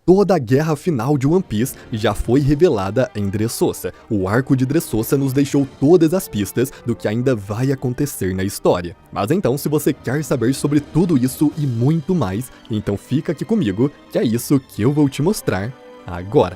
Toda a guerra final de One Piece já foi revelada em Dressrosa. O arco de Dressrosa nos deixou todas as pistas do que ainda vai acontecer na história. Mas então, se você quer saber sobre tudo isso e muito mais, então fica aqui comigo, que é isso que eu vou te mostrar agora.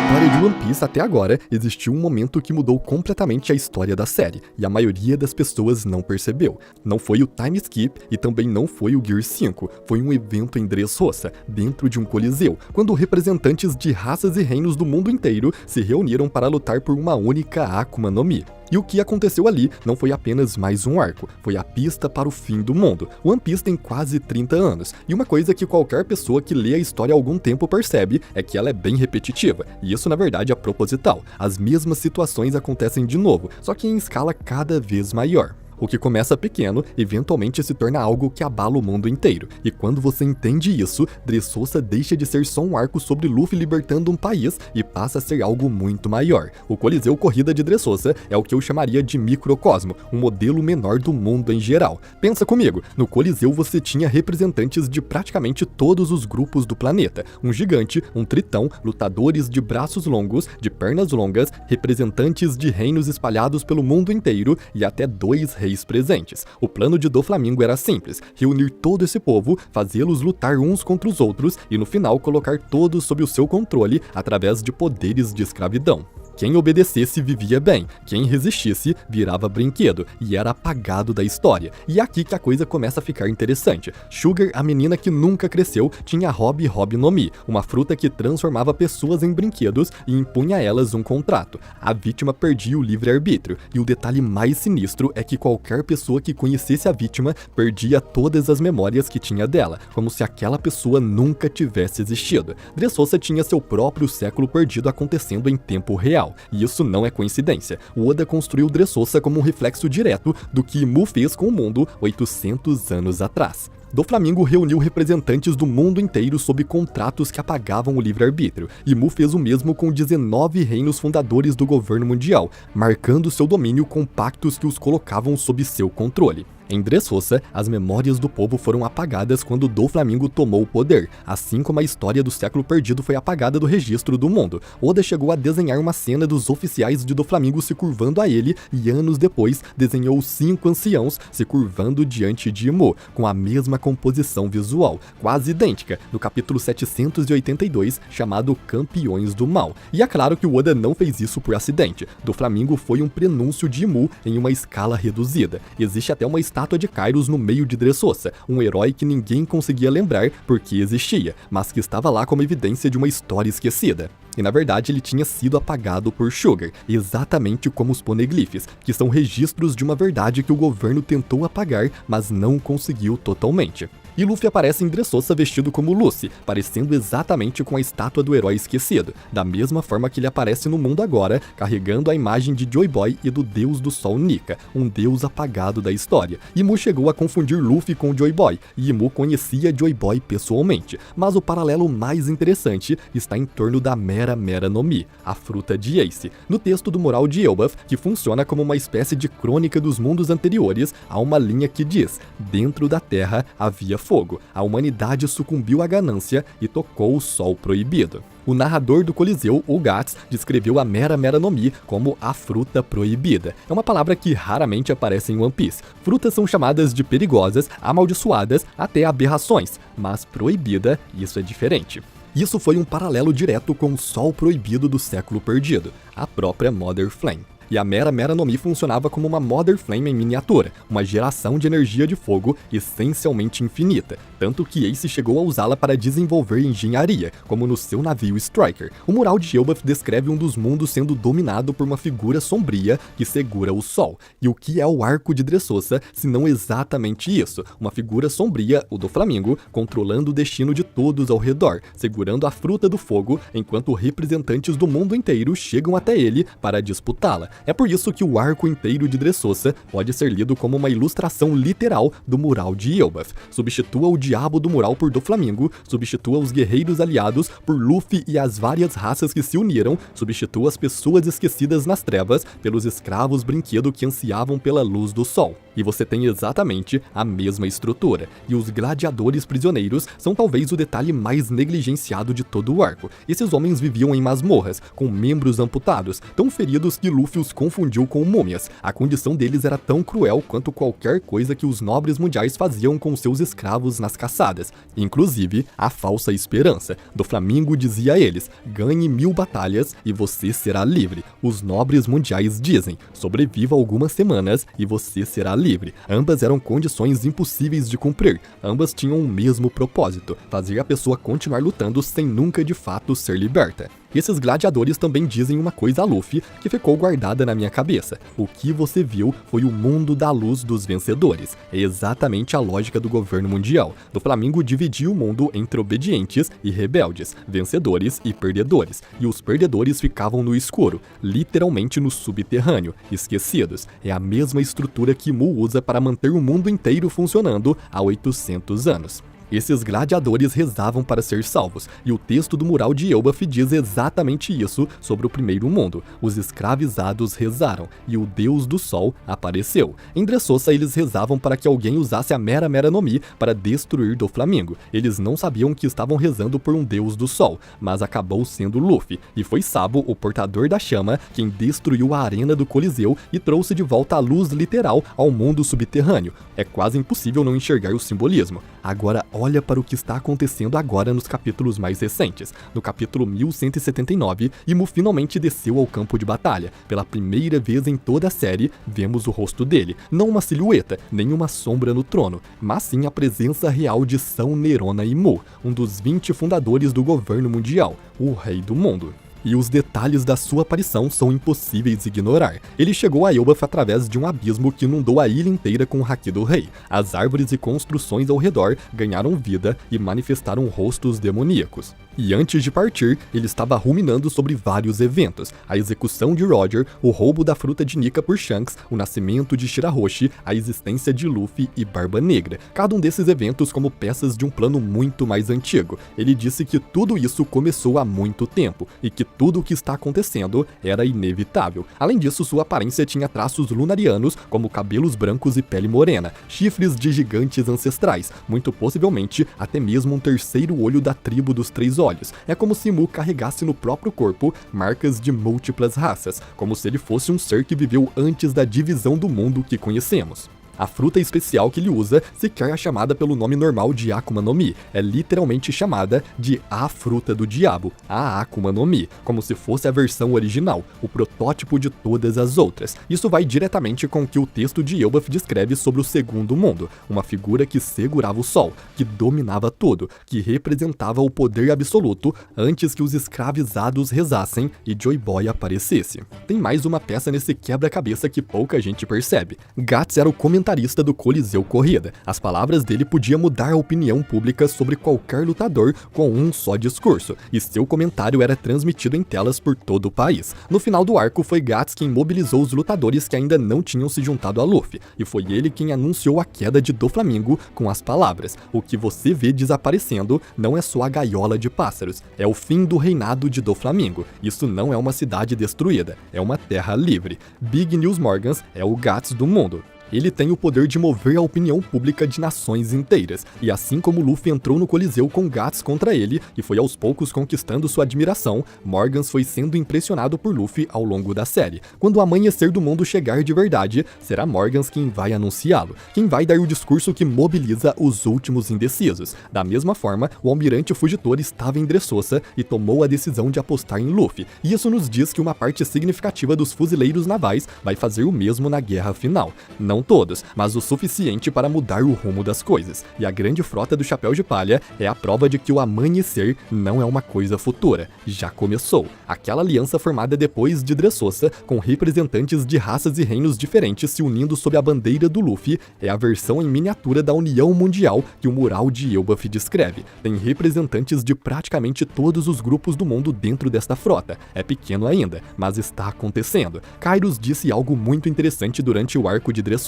Na história de One Piece até agora, existiu um momento que mudou completamente a história da série, e a maioria das pessoas não percebeu. Não foi o time skip e também não foi o Gear 5, foi um evento em Dressrosa, dentro de um coliseu, quando representantes de raças e reinos do mundo inteiro se reuniram para lutar por uma única Akuma no Mi. E o que aconteceu ali não foi apenas mais um arco, foi a pista para o fim do mundo. One Piece tem quase 30 anos, e uma coisa que qualquer pessoa que lê a história há algum tempo percebe é que ela é bem repetitiva, e isso na verdade é proposital. As mesmas situações acontecem de novo, só que em escala cada vez maior. O que começa pequeno, eventualmente se torna algo que abala o mundo inteiro. E quando você entende isso, Dressrosa deixa de ser só um arco sobre Luffy libertando um país e passa a ser algo muito maior. O Coliseu Corrida de Dressrosa é o que eu chamaria de microcosmo, um modelo menor do mundo em geral. Pensa comigo, no Coliseu você tinha representantes de praticamente todos os grupos do planeta. Um gigante, um tritão, lutadores de braços longos, de pernas longas, representantes de reinos espalhados pelo mundo inteiro e até 2 reis presentes. O plano de Doflamingo era simples, reunir todo esse povo, fazê-los lutar uns contra os outros e no final colocar todos sob o seu controle através de poderes de escravidão. Quem obedecesse vivia bem, quem resistisse virava brinquedo e era apagado da história. E é aqui que a coisa começa a ficar interessante. Sugar, a menina que nunca cresceu, tinha Rob no Mi, uma fruta que transformava pessoas em brinquedos e impunha a elas um contrato. A vítima perdia o livre-arbítrio, e o detalhe mais sinistro é que qualquer pessoa que conhecesse a vítima perdia todas as memórias que tinha dela, como se aquela pessoa nunca tivesse existido. Dressrosa tinha seu próprio século perdido acontecendo em tempo real. E isso não é coincidência. O Oda construiu Dressrosa como um reflexo direto do que Imu fez com o mundo 800 anos atrás. Doflamingo reuniu representantes do mundo inteiro sob contratos que apagavam o livre-arbítrio. Imu fez o mesmo com 19 reinos fundadores do governo mundial, marcando seu domínio com pactos que os colocavam sob seu controle. Em Dressrosa, as memórias do povo foram apagadas quando Doflamingo tomou o poder, assim como a história do século perdido foi apagada do registro do mundo. Oda chegou a desenhar uma cena dos oficiais de Doflamingo se curvando a ele e anos depois desenhou 5 anciãos se curvando diante de Imu, com a mesma composição visual, quase idêntica, no capítulo 782, chamado Campeões do Mal. E é claro que o Oda não fez isso por acidente. Doflamingo foi um prenúncio de Imu em uma escala reduzida. Existe até uma estátua de Kairos no meio de Dressrosa, um herói que ninguém conseguia lembrar porque existia, mas que estava lá como evidência de uma história esquecida. E na verdade ele tinha sido apagado por Sugar, exatamente como os poneglyphs, que são registros de uma verdade que o governo tentou apagar, mas não conseguiu totalmente. E Luffy aparece em Dressrosa vestido como Lucy, parecendo exatamente com a estátua do herói esquecido, da mesma forma que ele aparece no mundo agora, carregando a imagem de Joy Boy e do deus do sol Nika, um deus apagado da história. Imu chegou a confundir Luffy com Joy Boy, e Imu conhecia Joy Boy pessoalmente, mas o paralelo mais interessante está em torno da Mera no Mi, a fruta de Ace. No texto do mural de Elbaf, que funciona como uma espécie de crônica dos mundos anteriores, há uma linha que diz: dentro da terra havia fogo, a humanidade sucumbiu à ganância e tocou o sol proibido. O narrador do Coliseu, o Guts, descreveu a Mera no Mi como a fruta proibida. É uma palavra que raramente aparece em One Piece. Frutas são chamadas de perigosas, amaldiçoadas, até aberrações, mas proibida, isso é diferente. Isso foi um paralelo direto com o Sol Proibido do século perdido, a própria Mother Flame. E a Mera no Mi funcionava como uma Mother Flame em miniatura, uma geração de energia de fogo essencialmente infinita, tanto que Ace chegou a usá-la para desenvolver engenharia, como no seu navio Striker. O mural de Elbaf descreve um dos mundos sendo dominado por uma figura sombria que segura o sol. E o que é o arco de Dressrosa, se não exatamente isso? Uma figura sombria, o Doflamingo, controlando o destino de todos ao redor, segurando a fruta do fogo, enquanto representantes do mundo inteiro chegam até ele para disputá-la. É por isso que o arco inteiro de Dressrosa pode ser lido como uma ilustração literal do mural de Elbaf. Substitua o diabo do mural por Doflamingo, substitua os guerreiros aliados por Luffy e as várias raças que se uniram, substitua as pessoas esquecidas nas trevas pelos escravos brinquedo que ansiavam pela luz do sol. e você tem exatamente a mesma estrutura. E os gladiadores prisioneiros são talvez o detalhe mais negligenciado de todo o arco. Esses homens viviam em masmorras, com membros amputados, tão feridos que Luffy os confundiu com múmias. A condição deles era tão cruel quanto qualquer coisa que os nobres mundiais faziam com seus escravos nas caçadas, inclusive a falsa esperança. Doflamingo dizia a eles: ganhe 1000 batalhas e você será livre. Os nobres mundiais dizem: sobreviva algumas semanas e você será livre. Ambas eram condições impossíveis de cumprir. Ambas tinham o mesmo propósito: fazer a pessoa continuar lutando sem nunca de fato ser liberta. E esses gladiadores também dizem uma coisa a Luffy que ficou guardada na minha cabeça: o que você viu foi o mundo da luz dos vencedores. É exatamente a lógica do governo mundial. Doflamingo dividia o mundo entre obedientes e rebeldes, vencedores e perdedores, e os perdedores ficavam no escuro, literalmente no subterrâneo, esquecidos. É a mesma estrutura que Mu usa para manter o mundo inteiro funcionando há 800 anos. Esses gladiadores rezavam para ser salvos, e o texto do mural de Elbaf diz exatamente isso sobre o primeiro mundo. Os escravizados rezaram, e o Deus do Sol apareceu. Em Dressrosa eles rezavam para que alguém usasse a Mera Mera no Mi para destruir Doflamingo. Eles não sabiam que estavam rezando por um Deus do Sol, mas acabou sendo Luffy, e foi Sabo, o portador da chama, quem destruiu a arena do Coliseu e trouxe de volta a luz literal ao mundo subterrâneo. É quase impossível não enxergar o simbolismo. Agora olha para o que está acontecendo agora nos capítulos mais recentes. No capítulo 1179, Imu finalmente desceu ao campo de batalha. Pela primeira vez em toda a série, vemos o rosto dele, não uma silhueta, nem uma sombra no trono, mas sim a presença real de São Nerona Imu, um dos 20 fundadores do governo mundial, o rei do mundo. E os detalhes da sua aparição são impossíveis de ignorar. Ele chegou a Elbaf através de um abismo que inundou a ilha inteira com o haki do rei. As árvores e construções ao redor ganharam vida e manifestaram rostos demoníacos. E antes de partir, ele estava ruminando sobre vários eventos: a execução de Roger, o roubo da fruta de Nika por Shanks, o nascimento de Shirahoshi, a existência de Luffy e Barba Negra. Cada um desses eventos como peças de um plano muito mais antigo. Ele disse que tudo isso começou há muito tempo, e que tudo o que está acontecendo era inevitável. Além disso, sua aparência tinha traços lunarianos, como cabelos brancos e pele morena, chifres de gigantes ancestrais, muito possivelmente até mesmo um terceiro olho da tribo dos Três Olhos. É como se Mu carregasse no próprio corpo marcas de múltiplas raças, como se ele fosse um ser que viveu antes da divisão do mundo que conhecemos. A fruta especial que ele usa sequer é chamada pelo nome normal de Akuma no Mi, é literalmente chamada de A Fruta do Diabo, a Akuma no Mi, como se fosse a versão original, o protótipo de todas as outras. Isso vai diretamente com o que o texto de Elbaf descreve sobre o segundo mundo, uma figura que segurava o sol, que dominava tudo, que representava o poder absoluto antes que os escravizados rezassem e Joy Boy aparecesse. Tem mais uma peça nesse quebra-cabeça que pouca gente percebe. Guts era o comentarista do Coliseu Corrida. As palavras dele podiam mudar a opinião pública sobre qualquer lutador com um só discurso, e seu comentário era transmitido em telas por todo o país. No final do arco, foi Guts quem mobilizou os lutadores que ainda não tinham se juntado a Luffy, e foi ele quem anunciou a queda de Doflamingo com as palavras: o que você vê desaparecendo não é só a gaiola de pássaros, é o fim do reinado de Doflamingo. Isso não é uma cidade destruída, é uma terra livre. Big News Morgans é o Guts do mundo. Ele tem o poder de mover a opinião pública de nações inteiras, e assim como Luffy entrou no Coliseu com Guts contra ele e foi aos poucos conquistando sua admiração, Morgans foi sendo impressionado por Luffy ao longo da série. Quando o amanhecer do mundo chegar de verdade, será Morgans quem vai anunciá-lo, quem vai dar o discurso que mobiliza os últimos indecisos. Da mesma forma, o almirante Fugitor estava em Dressrosa e tomou a decisão de apostar em Luffy, e isso nos diz que uma parte significativa dos fuzileiros navais vai fazer o mesmo na guerra final. Não todos, mas o suficiente para mudar o rumo das coisas. E a grande frota do Chapéu de Palha é a prova de que o amanhecer não é uma coisa futura, já começou. Aquela aliança formada depois de Dressrosa, com representantes de raças e reinos diferentes se unindo sob a bandeira do Luffy, é a versão em miniatura da União Mundial que o mural de Elbaf descreve. Tem representantes de praticamente todos os grupos do mundo dentro desta frota. É pequeno ainda, mas está acontecendo. Kairos disse algo muito interessante durante o arco de Dressrosa.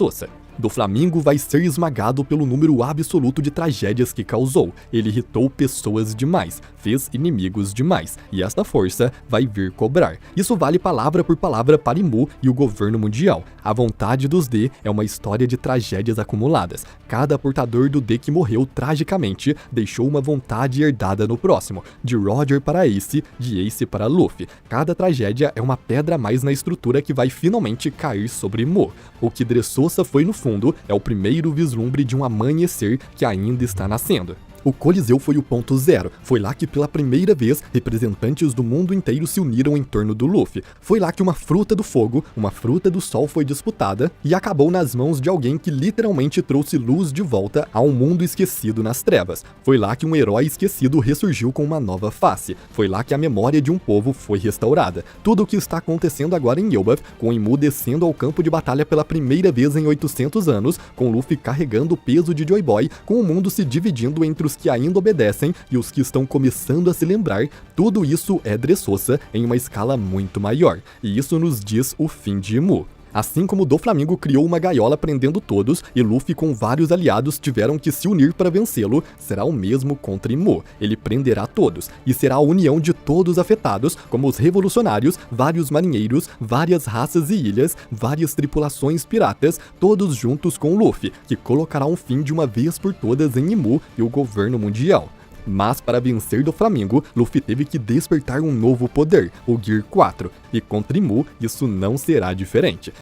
Doflamingo vai ser esmagado pelo número absoluto de tragédias que causou. Ele irritou pessoas demais, fez inimigos demais, e esta força vai vir cobrar. Isso vale palavra por palavra para Imu e o governo mundial. A vontade dos D é uma história de tragédias acumuladas. Cada portador do D que morreu tragicamente deixou uma vontade herdada no próximo, de Roger para Ace, de Ace para Luffy. Cada tragédia é uma pedra a mais na estrutura que vai finalmente cair sobre Imu. O que Dressrosa foi no fundo é o primeiro vislumbre de um amanhecer que ainda está nascendo. O Coliseu foi o ponto zero, foi lá que pela primeira vez representantes do mundo inteiro se uniram em torno do Luffy. Foi lá que uma fruta do fogo, uma fruta do sol foi disputada e acabou nas mãos de alguém que literalmente trouxe luz de volta a um mundo esquecido nas trevas. Foi lá que um herói esquecido ressurgiu com uma nova face. Foi lá que a memória de um povo foi restaurada. Tudo o que está acontecendo agora em Elbaf, com Imu descendo ao campo de batalha pela primeira vez em 800 anos, com Luffy carregando o peso de Joy Boy, com o mundo se dividindo entre os que ainda obedecem e os que estão começando a se lembrar, tudo isso é Dressrosa em uma escala muito maior, e isso nos diz o fim de Imu. Assim como Doflamingo criou uma gaiola prendendo todos, e Luffy com vários aliados tiveram que se unir para vencê-lo, será o mesmo contra Imu. Ele prenderá todos, e será a união de todos afetados, como os revolucionários, vários marinheiros, várias raças e ilhas, várias tripulações piratas, todos juntos com Luffy, que colocará um fim de uma vez por todas em Imu e o governo mundial. Mas para vencer Doflamingo, Luffy teve que despertar um novo poder, o Gear 4, e contra Imu isso não será diferente.